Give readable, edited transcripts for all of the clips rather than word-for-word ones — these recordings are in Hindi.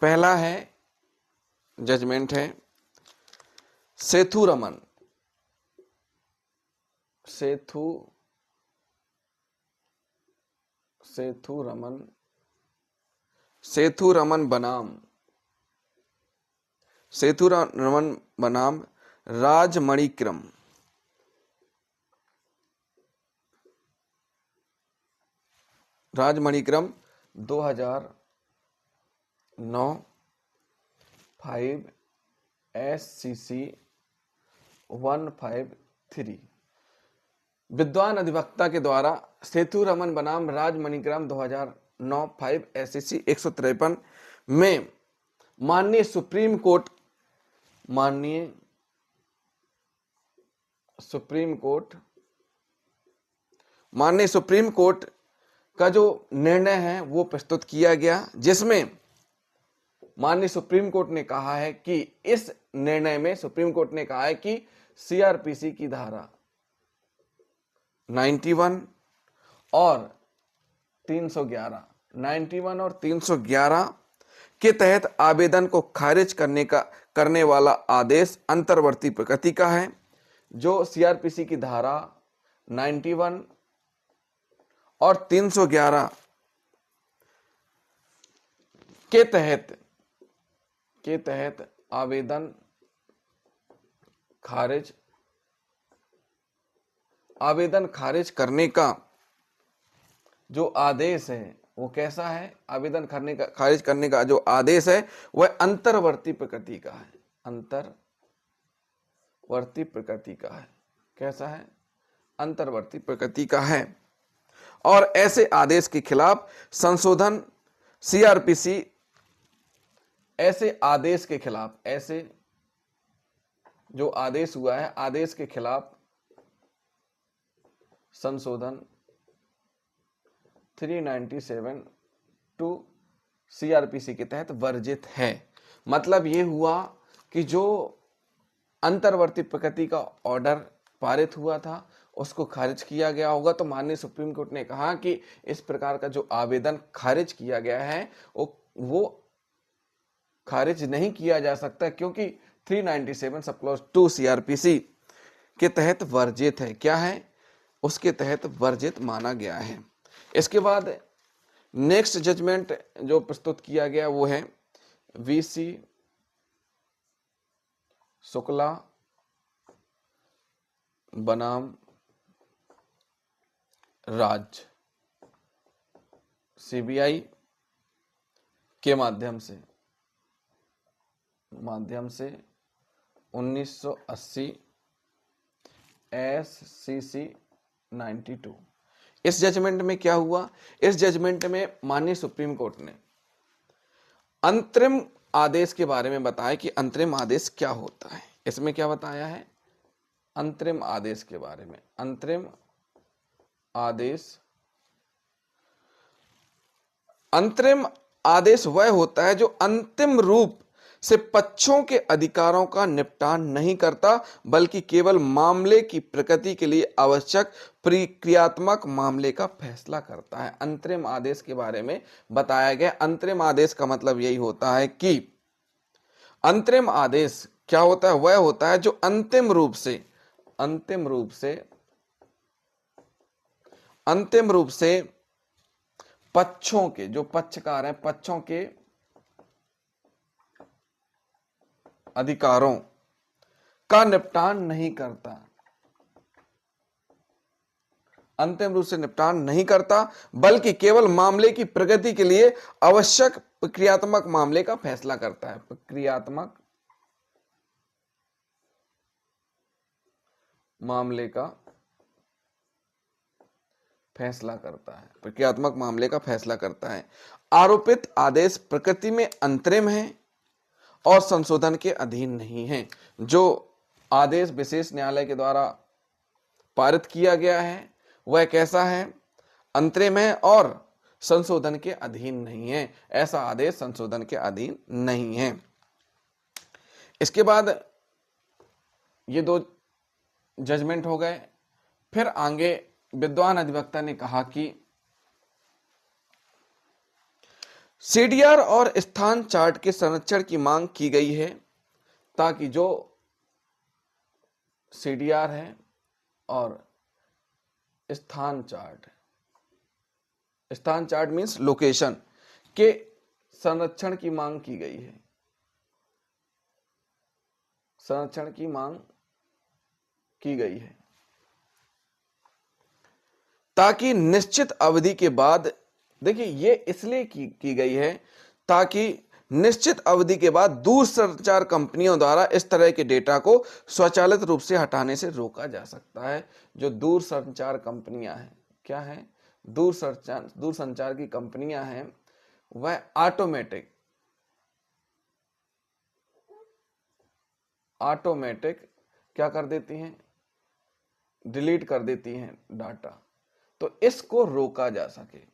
पहला है जजमेंट है सेथुरमन बनाम राजमणिक्रम। राजमणिक्रम 2009 5 SCC 153। विद्वान अधिवक्ता के द्वारा सेथुरमन बनाम राजमणिक्रम 2009 5 SCC 153 में माननीय सुप्रीम कोर्ट का जो निर्णय है वो प्रस्तुत किया गया, जिसमें माननीय सुप्रीम कोर्ट ने कहा है कि इस निर्णय में सुप्रीम कोर्ट ने कहा है कि सीआरपीसी की धारा 91 और 311 के तहत आवेदन को खारिज करने वाला आदेश अंतर्वर्ती प्रकृति का है। जो सीआरपीसी की धारा 91 और 311 के तहत आवेदन खारिज करने का जो आदेश है वो कैसा है? आवेदन खारिज करने का जो आदेश है वह अंतर्वर्ती प्रकृति का है। अंतर्वर्ती प्रकृति का है। कैसा है? अंतर्वर्ती प्रकृति का है। और ऐसे आदेश के खिलाफ संशोधन सीआरपीसी ऐसे जो आदेश हुआ है, आदेश के खिलाफ संशोधन 397 टू सीआरपीसी के तहत वर्जित है। मतलब ये हुआ कि जो अंतर्वर्ती प्रकृति का ऑर्डर पारित हुआ था उसको खारिज किया गया होगा। तो माननीय सुप्रीम कोर्ट ने कहा कि इस प्रकार का जो आवेदन खारिज किया गया है वो खारिज नहीं किया जा सकता, क्योंकि 397 सब क्लॉज 2 सीआरपीसी के तहत वर्जित है। क्या है? उसके तहत वर्जित माना गया है। इसके बाद नेक्स्ट जजमेंट जो प्रस्तुत किया गया वो है वीसी शुक्ला बनाम राज। सीबीआई के माध्यम से 1980 SCC 92। इस जजमेंट में क्या हुआ? इस जजमेंट में माननीय सुप्रीम कोर्ट ने अंतरिम आदेश के बारे में बताया कि अंतरिम आदेश क्या होता है। इसमें क्या बताया है? अंतरिम आदेश के बारे में। अंतरिम आदेश वह होता है जो अंतिम रूप से पक्षों के अधिकारों का निपटान नहीं करता, बल्कि केवल मामले की प्रकृति के लिए आवश्यक प्रक्रियात्मक मामले का फैसला करता है। अंतरिम आदेश के बारे में बताया गया। अंतरिम आदेश का मतलब यही होता है कि अंतरिम आदेश क्या होता है? वह होता है जो अंतिम रूप से पक्षों के, जो पक्षकार हैं, पक्षों के अधिकारों का निपटान नहीं करता। अंतिम रूप से निपटान नहीं करता, बल्कि केवल मामले की प्रगति के लिए आवश्यक प्रक्रियात्मक मामले का फैसला करता है। प्रक्रियात्मक मामले का फैसला करता है। आरोपित आदेश प्रकृति में अंतरिम है और संशोधन के अधीन नहीं है। जो आदेश विशेष न्यायालय के द्वारा पारित किया गया है वह कैसा है? अंतरिम है और संशोधन के अधीन नहीं है। ऐसा आदेश संशोधन के अधीन नहीं है। इसके बाद ये 2 जजमेंट हो गए। फिर आगे विद्वान अधिवक्ता ने कहा कि सीडीआर और स्थान चार्ट के संरक्षण की मांग की गई है ताकि जो सीडीआर है और स्थान चार्ट मीन्स लोकेशन के संरक्षण की मांग की गई है, संरक्षण की मांग की गई है ताकि निश्चित अवधि के बाद, देखिए ये इसलिए की गई है ताकि निश्चित अवधि के बाद दूरसंचार कंपनियों द्वारा इस तरह के डेटा को स्वचालित रूप से हटाने से रोका जा सकता है। जो दूरसंचार कंपनियां हैं, क्या है, दूरसंचार की कंपनियां हैं, वह ऑटोमेटिक क्या कर देती हैं, डिलीट कर देती हैं डाटा, तो इसको रोका जा सके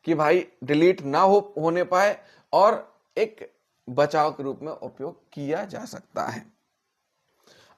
कि भाई डिलीट ना होने पाए और एक बचाव के रूप में उपयोग किया जा सकता है।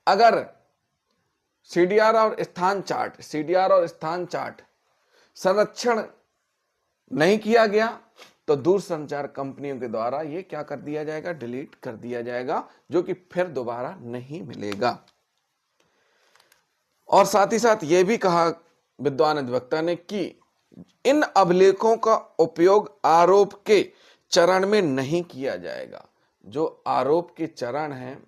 अगर सीडीआर और स्थान चार्ट संरक्षण नहीं किया गया तो दूरसंचार कंपनियों के द्वारा ये क्या कर दिया जाएगा, डिलीट कर दिया जाएगा, जो कि फिर दोबारा नहीं मिलेगा। और साथ ही साथ ये भी कहा विद्वान अधिवक्ता ने कि इन अभिलेखों का उपयोग आरोप के चरण में नहीं किया जाएगा। जो आरोप के चरण हैं,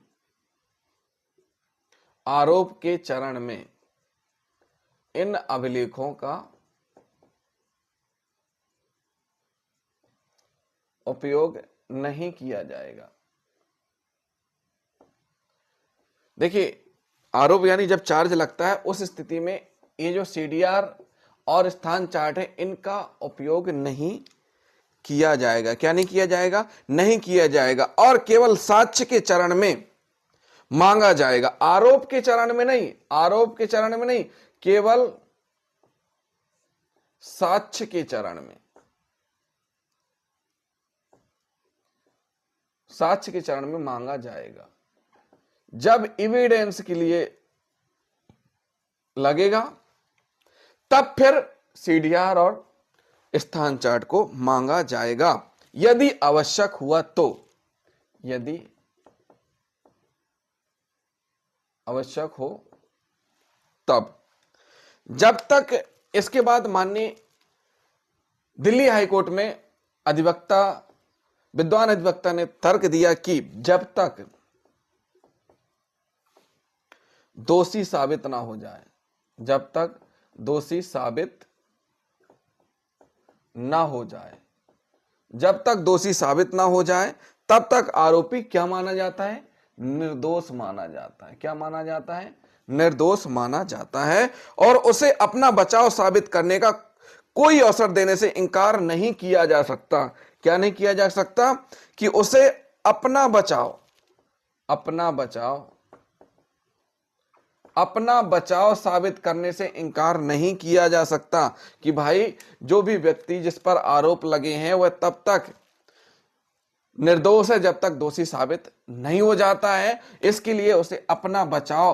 आरोप के चरण में इन अभिलेखों का उपयोग नहीं किया जाएगा। देखिए आरोप यानी जब चार्ज लगता है उस स्थिति में ये जो सीडीआर और स्थान चार्ट है इनका उपयोग नहीं किया जाएगा। क्या नहीं किया जाएगा, नहीं किया जाएगा, और केवल साक्ष्य के चरण में मांगा जाएगा, आरोप के चरण में नहीं, आरोप के चरण में नहीं, केवल साक्ष्य के चरण में, साक्ष्य के चरण में मांगा जाएगा। जब एविडेंस के लिए लगेगा तब फिर सीडीआर और स्थान चार्ट को मांगा जाएगा, यदि आवश्यक हुआ तो, यदि आवश्यक हो तब। जब तक, इसके बाद माननीय दिल्ली हाईकोर्ट में अधिवक्ता, विद्वान अधिवक्ता ने तर्क दिया कि जब तक दोषी साबित ना हो जाए, जब तक दोषी साबित ना हो जाए, जब तक दोषी साबित ना हो जाए तब तक आरोपी क्या माना जाता है, निर्दोष माना जाता है। क्या माना जाता है, निर्दोष माना जाता है, और उसे अपना बचाव साबित करने का कोई अवसर देने से इंकार नहीं किया जा सकता। क्या नहीं किया जा सकता, कि उसे अपना बचाव साबित करने से इंकार नहीं किया जा सकता, कि भाई जो भी व्यक्ति जिस पर आरोप लगे हैं वह तब तक निर्दोष है जब तक दोषी साबित नहीं हो जाता है। इसके लिए उसे अपना बचाव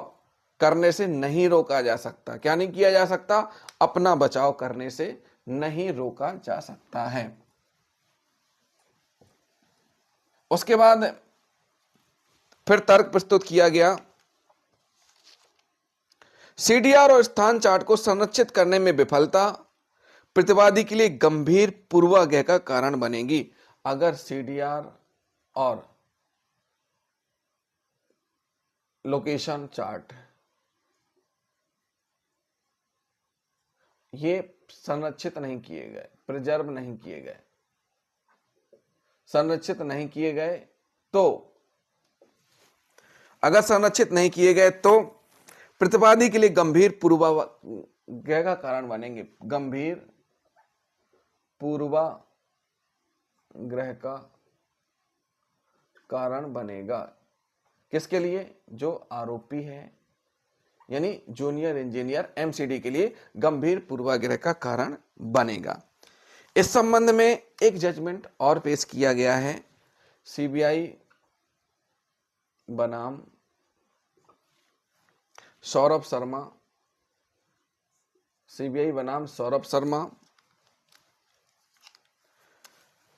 करने से नहीं रोका जा सकता। क्या नहीं किया जा सकता, अपना बचाव करने से नहीं रोका जा सकता है। उसके बाद फिर तर्क प्रस्तुत किया गया, सीडीआर और स्थान चार्ट को संरक्षित करने में विफलता प्रतिवादी के लिए गंभीर पूर्वाग्रह का कारण बनेगी। अगर सीडीआर और लोकेशन चार्ट ये संरक्षित नहीं किए गए, प्रिजर्व नहीं किए गए, संरक्षित नहीं किए गए, तो अगर संरक्षित नहीं किए गए तो प्रतिवादी के लिए गंभीर पूर्वाग्रह का कारण बनेंगे। गंभीर पूर्वाग्रह का कारण बनेगा। किसके लिए, जो आरोपी है यानी जूनियर इंजीनियर एमसीडी के लिए गंभीर पूर्वाग्रह का कारण बनेगा। इस संबंध में एक जजमेंट और पेश किया गया है, सीबीआई बनाम सौरभ शर्मा, सीबीआई बनाम सौरभ शर्मा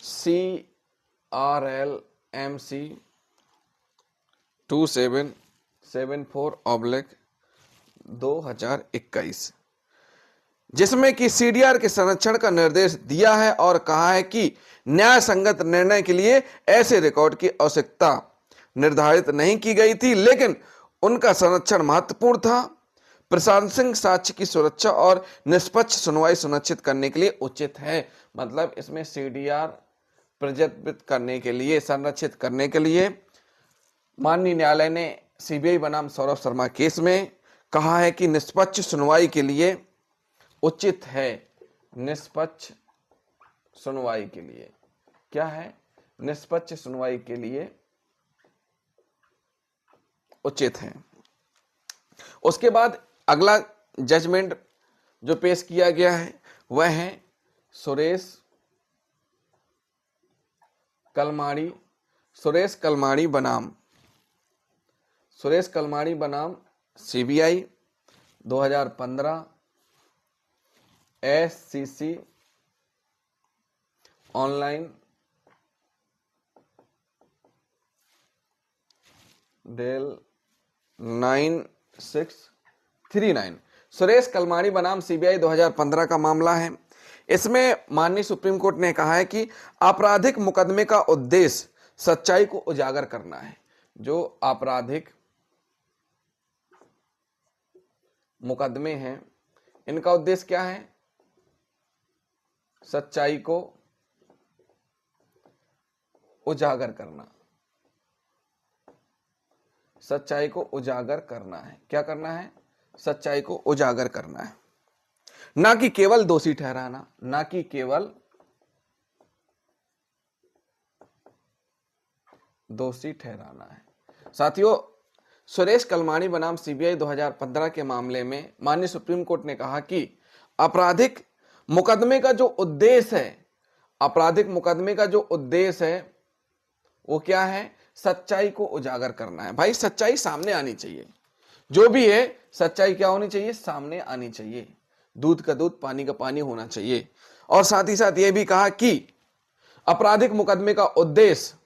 CRLMC 2774/2021, जिसमें कि CDR के संरक्षण का निर्देश दिया है और कहा है कि न्याय संगत निर्णय के लिए ऐसे रिकॉर्ड की आवश्यकता निर्धारित नहीं की गई थी, लेकिन उनका संरक्षण महत्वपूर्ण था। प्रशासनिक साक्ष्य की सुरक्षा और निष्पक्ष सुनवाई सुनिश्चित करने के लिए उचित है। मतलब इसमें CDR प्रज्वलित करने के लिए, संरक्षित करने के लिए माननीय न्यायालय ने CBI बनाम सौरभ शर्मा केस में कहा है कि निष्पक्ष सुनवाई के लिए उचित है। निष्पक्ष सुनवाई के लिए क्या है? निष्पक्ष सुनवाई के लिए उचित है। उसके बाद अगला जजमेंट जो पेश किया गया है वह है सुरेश कलमाड़ी बनाम CBI 2015 SCC online Del 9639। Suresh Kalmadi बनाम CBI 2015 का मामला है। इसमें माननीय सुप्रीम कोर्ट ने कहा है कि आपराधिक मुकदमे का उद्देश्य सच्चाई को उजागर करना है। जो आपराधिक मुकदमे हैं इनका उद्देश्य क्या है? सच्चाई को उजागर करना। सच्चाई को उजागर करना है। क्या करना है? सच्चाई को उजागर करना है, ना कि केवल दोषी ठहराना, ना कि केवल दोषी ठहराना है। साथियों, सुरेश कलमाड़ी बनाम CBI 2015 के मामले में माननीय सुप्रीम कोर्ट ने कहा कि आपराधिक मुकदमे का जो उद्देश्य है, वो क्या है? सच्चाई को उजागर करना है। भाई सच्चाई सामने आनी चाहिए। जो भी है सच्चाई क्या होनी चाहिए? सामने आनी चाहिए। दूध का दूध, पानी का पानी होना चाहिए। और साथ ही साथ यह भी कहा कि आपराधिक मुकदमे का उद्देश्य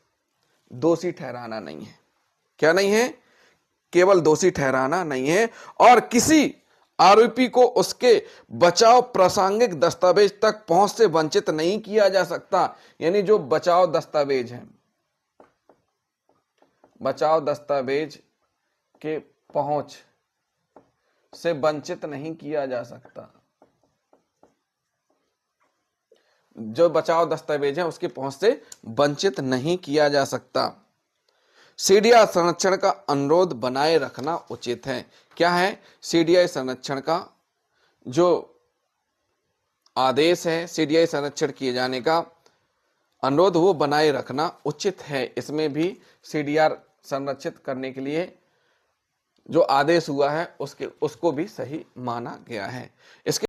दोषी ठहराना नहीं है। क्या नहीं है? केवल दोषी ठहराना नहीं है। और किसी आरोपी को उसके बचाव प्रासंगिक दस्तावेज तक पहुंच से वंचित नहीं किया जा सकता। यानी जो बचाव दस्तावेज हैं, बचाव दस्तावेज के पहुंच से वंचित नहीं किया जा सकता। जो बचाव दस्तावेज है उसके पहुंच से वंचित नहीं किया जा सकता। CDI संरक्षण का अनुरोध बनाए रखना उचित है। क्या है? CDI संरक्षण का जो आदेश है, CDI संरक्षण किए जाने का अनुरोध, वो बनाए रखना उचित है। इसमें भी CDR संरक्षित करने के लिए जो आदेश हुआ है उसको भी सही माना गया है। इसके